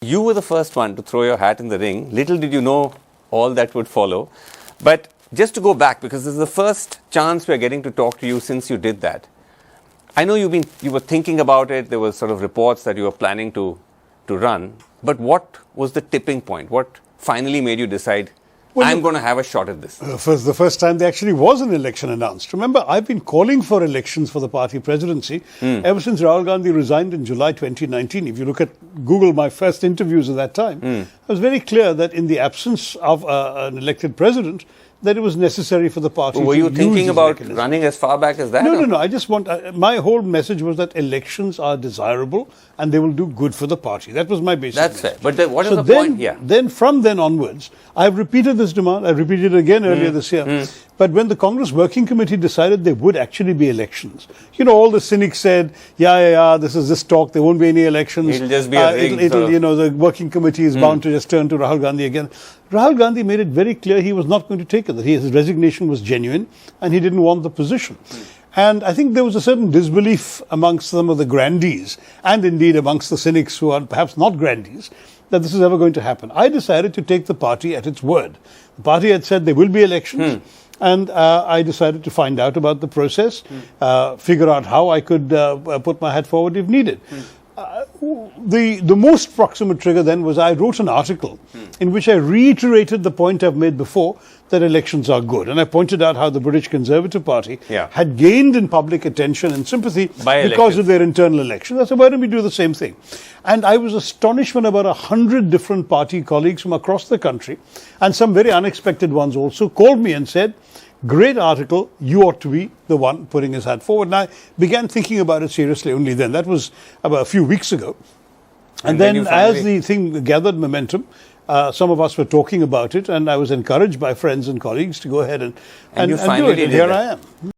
you were the first one to throw your hat in the ring. Little did you know all that would follow. But just to go back, because this is the first chance we're getting to talk to you since you did that. I know you were thinking about it. There were sort of reports that you were planning to run. But what was the tipping point? What finally made you decide, I'm going to have a shot at this? The first time there actually was an election announced. Remember, I've been calling for elections for the party presidency ever since Rahul Gandhi resigned in July 2019. If you look at Google, my first interviews at that time, I was very clear that in the absence of an elected president, that it was necessary for the party to Were you thinking about mechanism. running as far back as that? No. I just want, my whole message was that elections are desirable and they will do good for the party. That was my basic That's message. fair. But what is the point? Yeah. Then from then onwards, I've repeated this demand. I repeated it again earlier this year. But when the Congress Working Committee decided there would actually be elections, you know, all the cynics said, this is this talk, there won't be any elections. It'll just be a ring, the Working Committee is bound to just turn to Rahul Gandhi again. Rahul Gandhi made it very clear he was not going to take it, that his resignation was genuine and he didn't want the position. And I think there was a certain disbelief amongst some of the grandees and indeed amongst the cynics who are perhaps not grandees that this is ever going to happen. I decided to take the party at its word. The party had said there will be elections. And I decided to find out about the process, figure out how I could put my hat forward if needed. The most proximate trigger then was I wrote an article in which I reiterated the point I've made before, that elections are good. And I pointed out how the British Conservative Party had gained in public attention and sympathy because of their internal elections. I said, why don't we do the same thing? And I was astonished when about 100 different party colleagues from across the country, and some very unexpected ones also, called me and said, great article, you ought to be the one putting his hat forward. And I began thinking about it seriously only then. That was about a few weeks ago. And then as the thing gathered momentum, some of us were talking about it, and I was encouraged by friends and colleagues to go ahead and do it. And here I am.